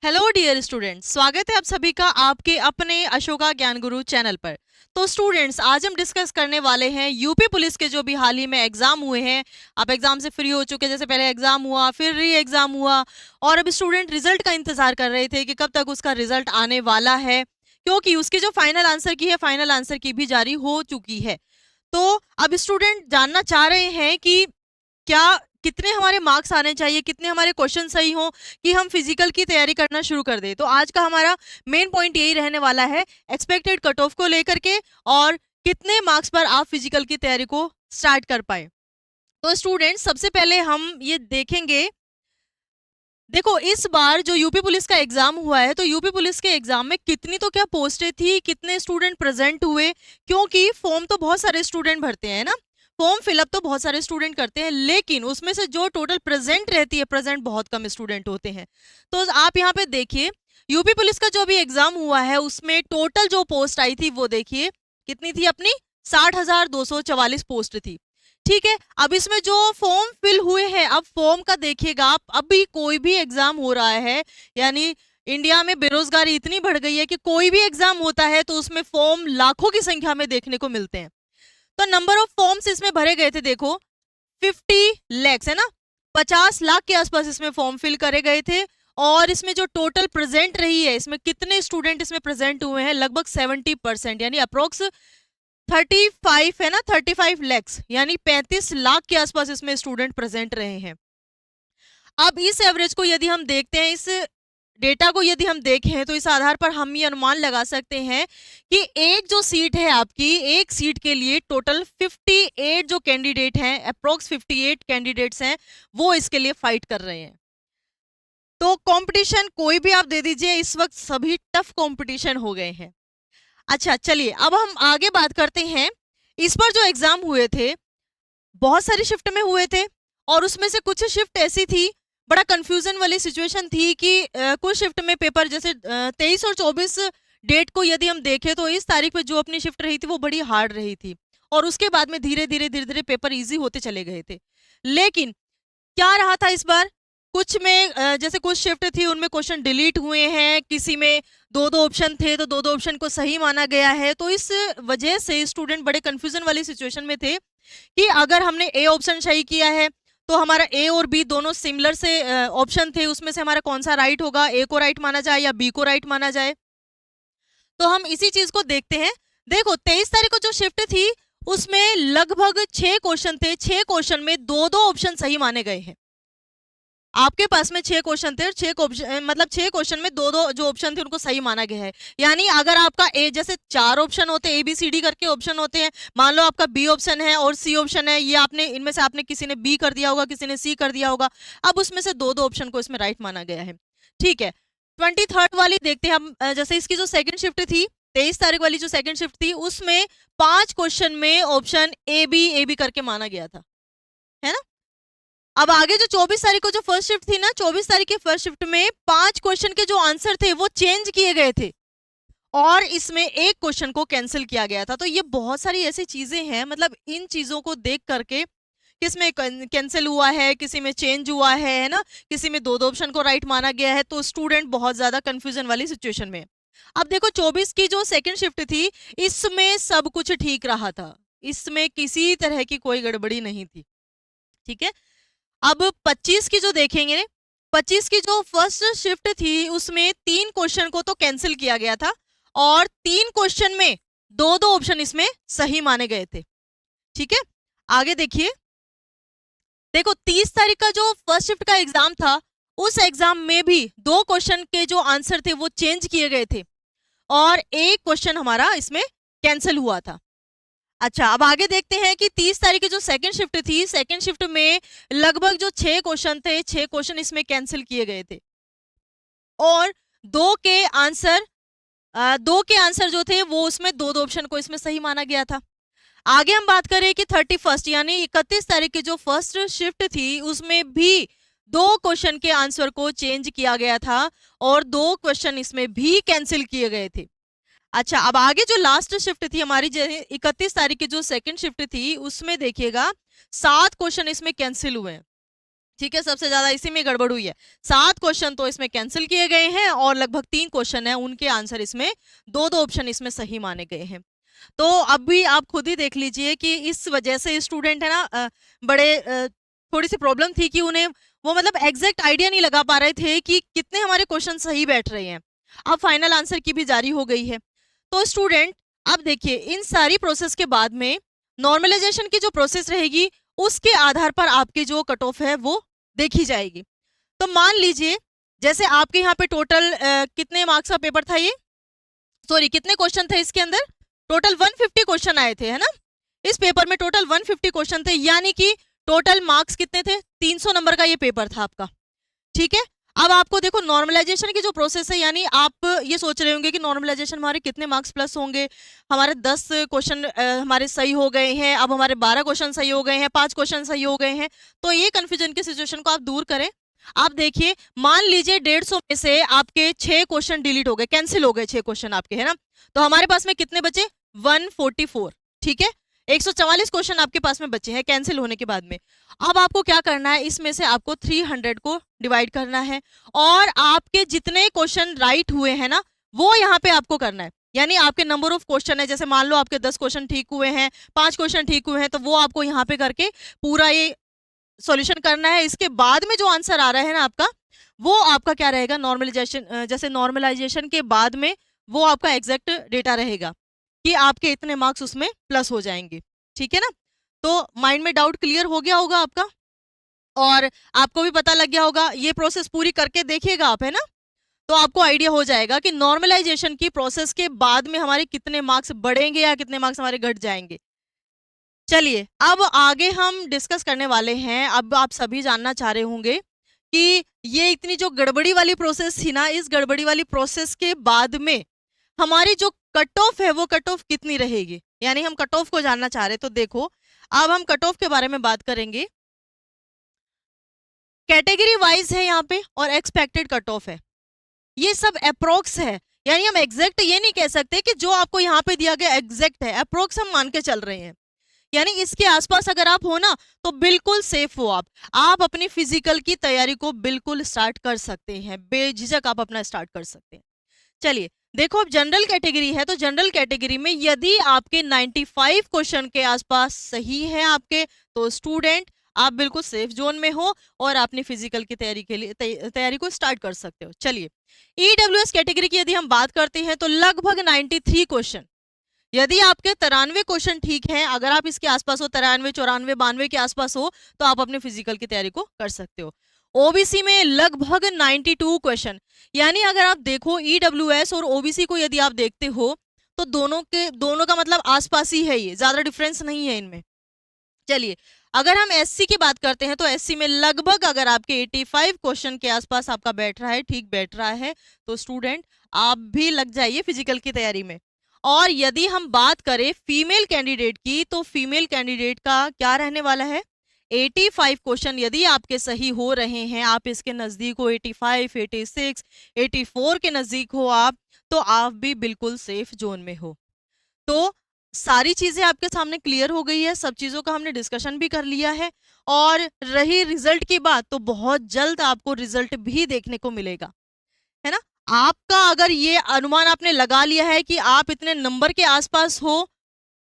Hello dear students, स्वागत है आप सभी का आपके अपने अशोका ज्ञान गुरु चैनल पर। तो स्टूडेंट्स, आज हम डिस्कस करने वाले हैं यूपी पुलिस के जो भी हाल ही में एग्जाम हुए हैं। आप एग्जाम से फ्री हो चुके हैं, जैसे पहले एग्जाम हुआ, फिर री एग्जाम हुआ, और अब स्टूडेंट रिजल्ट का इंतजार कर रहे थे कि कब तक उसका रिजल्ट आने वाला है, क्योंकि उसकी जो फाइनल आंसर की है, फाइनल आंसर की भी जारी हो चुकी है। तो अब स्टूडेंट जानना चाह रहे हैं कि क्या कितने हमारे मार्क्स आने चाहिए, कितने हमारे क्वेश्चन सही हो कि हम फिजिकल की तैयारी करना शुरू कर दें। तो आज का हमारा मेन पॉइंट यही रहने वाला है, एक्सपेक्टेड कट ऑफ को लेकर के, और कितने मार्क्स पर आप फिजिकल की तैयारी को स्टार्ट कर पाए। तो स्टूडेंट्स, सबसे पहले हम ये देखेंगे, देखो इस बार जो यूपी पुलिस का एग्जाम हुआ है, तो यूपी पुलिस के एग्जाम में कितनी तो क्या पोस्टें थी, कितने स्टूडेंट प्रेजेंट हुए, क्योंकि फॉर्म तो बहुत सारे स्टूडेंट भरते हैं ना, फॉर्म फिलअप तो बहुत सारे स्टूडेंट करते हैं, लेकिन उसमें से जो टोटल प्रेजेंट रहती है, प्रेजेंट बहुत कम स्टूडेंट होते हैं। तो आप यहाँ पे देखिए, यूपी पुलिस का जो भी एग्जाम हुआ है उसमें टोटल जो पोस्ट आई थी वो देखिए कितनी थी, अपनी 60,244 पोस्ट थी। ठीक है, अब इसमें जो फॉर्म फिल हुए हैं, अब फॉर्म का देखिएगा आप, अभी कोई भी एग्जाम हो रहा है, यानी इंडिया में बेरोजगारी इतनी बढ़ गई है कि कोई भी एग्जाम होता है तो उसमें फॉर्म लाखों की संख्या में देखने को मिलते हैं। तो नंबर ऑफ फॉर्म्स इसमें भरे गए थे, देखो 50 lakhs है ना, 50 लाख के आसपास इसमें फॉर्म फिल करे गए थे। और इसमें जो टोटल प्रेजेंट रही है, इसमें कितने स्टूडेंट इसमें प्रेजेंट हुए हैं, लगभग 70%, यानी अप्रोक्स 35 है ना, 35 lakhs, यानी 35 लाख के आसपास इसमें स्टूडेंट प्रेजेंट रहे हैं। अब इस एवरेज को यदि हम देखते हैं, इस डेटा को यदि हम देखें, तो इस आधार पर हम ये अनुमान लगा सकते हैं कि एक जो सीट है आपकी, एक सीट के लिए टोटल 58 जो कैंडिडेट हैं, अप्रोक्स 58 कैंडिडेट्स हैं, वो इसके लिए फाइट कर रहे हैं। तो कंपटीशन कोई भी आप दे दीजिए, इस वक्त सभी टफ कंपटीशन हो गए हैं। अच्छा चलिए, अब हम आगे बात करते हैं। इस पर जो एग्जाम हुए थे, बहुत सारी शिफ्ट में हुए थे, और उसमें से कुछ शिफ्ट ऐसी थी, बड़ा कंफ्यूजन वाली सिचुएशन थी कि कुछ शिफ्ट में पेपर, जैसे 23 और 24 डेट को यदि हम देखें, तो इस तारीख पे जो अपनी शिफ्ट रही थी वो बड़ी हार्ड रही थी, और उसके बाद में धीरे धीरे धीरे धीरे पेपर इजी होते चले गए थे। लेकिन क्या रहा था इस बार, कुछ में जैसे कुछ शिफ्ट थी उनमें क्वेश्चन डिलीट हुए हैं, किसी में दो दो ऑप्शन थे तो दो दो ऑप्शन को सही माना गया है। तो इस वजह से स्टूडेंट बड़े कंफ्यूजन वाली सिचुएशन में थे कि अगर हमने ए ऑप्शन सही किया है तो हमारा ए और बी दोनों सिमिलर से ऑप्शन थे, उसमें से हमारा कौन सा राइट होगा, ए को राइट माना जाए या बी को राइट माना जाए। तो हम इसी चीज को देखते हैं। देखो 23 तारीख को जो शिफ्ट थी उसमें लगभग 6 क्वेश्चन थे, 6 क्वेश्चन में दो दो ऑप्शन सही माने गए हैं। आपके पास में 6 क्वेश्चन थे, और 6 मतलब 6 क्वेश्चन में दो दो जो ऑप्शन थे उनको सही माना गया है। यानी अगर आपका ए, जैसे 4 ऑप्शन होते हैं, ए बी सी डी करके ऑप्शन होते हैं, मान लो आपका बी ऑप्शन है और सी ऑप्शन है, ये आपने इनमें से आपने किसी ने बी कर दिया होगा, किसी ने सी कर दिया होगा, अब उसमें से दो दो ऑप्शन को इसमें राइट माना गया है। ठीक है, 23rd वाली देखते हैं हम। जैसे इसकी जो सेकंड शिफ्ट थी, 23 तारीख वाली जो सेकंड शिफ्ट थी, उसमें 5 क्वेश्चन में ऑप्शन ए बी करके माना गया था, है ना। अब आगे जो 24 तारीख को जो फर्स्ट शिफ्ट थी ना, 24 तारीख के फर्स्ट शिफ्ट में 5 क्वेश्चन के जो आंसर थे वो चेंज किए गए थे, और इसमें एक क्वेश्चन को कैंसिल किया गया था। तो ये बहुत सारी ऐसी चीजें हैं, मतलब इन चीजों को देख करके, किसमें कैंसिल हुआ है, किसी में चेंज हुआ है ना, किसी में दो दो ऑप्शन को राइट माना गया है, तो स्टूडेंट बहुत ज्यादा कंफ्यूजन वाली सिचुएशन में है। अब देखो 24 की जो सेकंड शिफ्ट थी, इसमें सब कुछ ठीक रहा था, इसमें किसी तरह की कोई गड़बड़ी नहीं थी। ठीक है, अब 25 की जो देखेंगे, 25 की जो फर्स्ट शिफ्ट थी उसमें 3 क्वेश्चन को तो कैंसिल किया गया था, और 3 क्वेश्चन में दो दो ऑप्शन इसमें सही माने गए थे। ठीक है, आगे देखिए, देखो 30 तारीख का जो फर्स्ट शिफ्ट का एग्जाम था, उस एग्जाम में भी 2 क्वेश्चन के जो आंसर थे वो चेंज किए गए थे, और एक क्वेश्चन हमारा इसमें कैंसिल हुआ था। अच्छा, अब आगे देखते हैं कि 30 तारीख की जो सेकंड शिफ्ट थी, सेकंड शिफ्ट में लगभग जो 6 क्वेश्चन थे, 6 क्वेश्चन इसमें कैंसिल किए गए थे, और दो के आंसर दो के आंसर जो थे वो उसमें दो दो ऑप्शन को इसमें सही माना गया था। आगे हम बात करें कि 31st यानी 31 तारीख की जो फर्स्ट शिफ्ट थी, उसमें भी 2 क्वेश्चन के आंसर को चेंज किया गया था, और 2 क्वेश्चन इसमें भी कैंसिल किए गए थे। अच्छा, अब आगे जो लास्ट शिफ्ट थी हमारी, 31 तारीख की जो सेकंड शिफ्ट थी, उसमें देखिएगा 7 क्वेश्चन इसमें कैंसिल हुए हैं। ठीक है, सबसे ज्यादा इसी में गड़बड़ हुई है। 7 क्वेश्चन तो इसमें कैंसिल किए गए हैं और लगभग 3 क्वेश्चन है उनके आंसर इसमें दो दो ऑप्शन इसमें सही माने गए हैं। तो अब भी आप खुद ही देख लीजिए कि इस वजह से स्टूडेंट है ना थोड़ी सी प्रॉब्लम थी कि उन्हें वो मतलब एग्जैक्ट आइडिया नहीं लगा पा रहे थे कि कितने हमारे क्वेश्चन सही बैठ रहे हैं। अब फाइनल आंसर की भी जारी हो गई है। तो स्टूडेंट अब देखिए इन सारी प्रोसेस के बाद में नॉर्मलाइजेशन की जो प्रोसेस रहेगी उसके आधार पर आपकी जो कट ऑफ है वो देखी जाएगी। तो मान लीजिए जैसे आपके यहाँ पे टोटल कितने मार्क्स का पेपर था ये, सॉरी कितने क्वेश्चन थे इसके अंदर, टोटल 150 क्वेश्चन आए थे, है ना। इस पेपर में टोटल 150 क्वेश्चन थे, यानी कि टोटल मार्क्स कितने थे, 300 नंबर का ये पेपर था आपका। ठीक है, अब आपको देखो नॉर्मलाइजेशन की जो प्रोसेस है, यानी आप ये सोच रहे होंगे कि नॉर्मलाइजेशन हमारे कितने मार्क्स प्लस होंगे, हमारे 10 क्वेश्चन हमारे सही हो गए हैं, अब हमारे 12 क्वेश्चन सही हो गए हैं, 5 क्वेश्चन सही हो गए हैं। तो ये कंफ्यूजन की सिचुएशन को आप दूर करें। आप देखिए मान लीजिए 150 में से आपके 6 क्वेश्चन डिलीट हो गए, कैंसिल हो गए 6 क्वेश्चन आपके, है ना। तो हमारे पास में कितने बचे, 144। ठीक है, 144 क्वेश्चन आपके पास में बचे हैं कैंसिल होने के बाद में। अब आपको क्या करना है, इसमें से आपको 300 को डिवाइड करना है और आपके जितने क्वेश्चन राइट हुए हैं ना वो यहाँ पे आपको करना है। यानी आपके नंबर ऑफ क्वेश्चन है, जैसे मान लो आपके 10 क्वेश्चन ठीक हुए हैं, 5 क्वेश्चन ठीक हुए हैं, तो वो आपको यहाँ पे करके पूरा ये सॉल्यूशन करना है। इसके बाद में जो आंसर आ रहा है ना आपका, वो आपका क्या रहेगा, नॉर्मलाइजेशन, जैसे नॉर्मलाइजेशन के बाद में वो आपका एग्जैक्ट डेटा रहेगा कि आपके इतने मार्क्स उसमें प्लस हो जाएंगे। ठीक है ना, तो माइंड में डाउट क्लियर हो गया होगा आपका और आपको भी पता लग गया होगा। ये प्रोसेस पूरी करके देखिएगा आप, है ना, तो आपको आइडिया हो जाएगा कि नॉर्मलाइजेशन की प्रोसेस के बाद में हमारे कितने मार्क्स बढ़ेंगे या कितने मार्क्स हमारे घट जाएंगे। चलिए अब आगे हम डिस्कस करने वाले हैं। अब आप सभी जानना चाह रहे होंगे कि ये इतनी जो गड़बड़ी वाली प्रोसेस थी ना, इस गड़बड़ी वाली प्रोसेस के बाद में हमारी जो कट ऑफ है वो कट ऑफ कितनी रहेगी, यानी हम कट ऑफ को जानना चाह रहे हैं। तो देखो अब हम कट ऑफ के बारे में बात करेंगे। कैटेगरी वाइज है यहाँ पे और एक्सपेक्टेड कट ऑफ है, ये सब अप्रोक्स है, यानी हम एग्जैक्ट ये नहीं कह सकते कि जो आपको यहाँ पे दिया गया एग्जैक्ट है, अप्रोक्स हम मान के चल रहे हैं। यानी इसके आसपास अगर आप हो ना तो बिल्कुल सेफ हो आप अपनी फिजिकल की तैयारी को बिल्कुल स्टार्ट कर सकते हैं, बेझिझक आप अपना स्टार्ट कर सकते हैं। चलिए देखो अब जनरल कैटेगरी है, तो जनरल कैटेगरी में यदि आपके 95 क्वेश्चन के आसपास सही है आपके, तो स्टूडेंट आप बिल्कुल सेफ जोन में हो और अपनी फिजिकल की तैयारी के लिए तैयारी को स्टार्ट कर सकते हो। चलिए ईडब्ल्यूएस कैटेगरी की यदि हम बात करते हैं तो लगभग 93 क्वेश्चन, यदि आपके 93 क्वेश्चन ठीक है, अगर आप इसके आसपास हो, 93, 94, 92 के आसपास हो, तो आप अपने फिजिकल की तैयारी को कर सकते हो। ओबीसी में लगभग 92 क्वेश्चन, यानी अगर आप देखो ईडब्ल्यूएस और ओबीसी को यदि आप देखते हो तो दोनों का मतलब आसपास ही है, ये ज्यादा डिफरेंस नहीं है इनमें। चलिए अगर हम एससी की बात करते हैं तो एससी में लगभग अगर आपके 85 क्वेश्चन के आसपास आपका बैठ रहा है, ठीक बैठ रहा है, तो स्टूडेंट आप भी लग जाइए फिजिकल की तैयारी में। और यदि हम बात करें फीमेल कैंडिडेट की, तो फीमेल कैंडिडेट का क्या रहने वाला है, 85 क्वेश्चन यदि आपके सही हो रहे हैं, आप इसके नजदीक हो 85, 86, 84 के नजदीक हो आप, तो आप भी बिल्कुल सेफ जोन में हो। तो सारी चीजें आपके सामने क्लियर हो गई है, सब चीजों का हमने डिस्कशन भी कर लिया है। और रही रिजल्ट की बात, तो बहुत जल्द आपको रिजल्ट भी देखने को मिलेगा, है ना। आपका अगर ये अनुमान आपने लगा लिया है कि आप इतने नंबर के आसपास हो,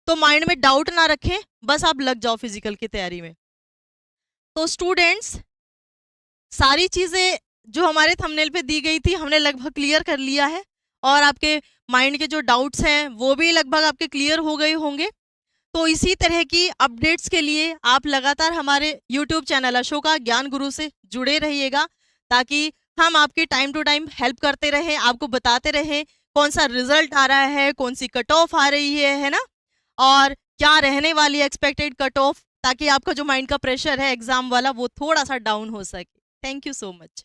तो माइंड में डाउट ना रखें, बस आप लग जाओ फिजिकल की तैयारी में। तो स्टूडेंट्स सारी चीजें जो हमारे थंबनेल पे दी गई थी हमने लगभग क्लियर कर लिया है और आपके माइंड के जो डाउट्स हैं वो भी लगभग आपके क्लियर हो गए होंगे। तो इसी तरह की अपडेट्स के लिए आप लगातार हमारे यूट्यूब चैनल अशोका ज्ञान गुरु से जुड़े रहिएगा, ताकि हम आपकी टाइम टू टाइम हेल्प करते रहें, आपको बताते रहें कौन सा रिजल्ट आ रहा है, कौन सी कट ऑफ आ रही है ना, और क्या रहने वाली एक्सपेक्टेड कट ऑफ, ताकि आपका जो माइंड का प्रेशर है एग्जाम वाला वो थोड़ा सा डाउन हो सके। Thank you so much.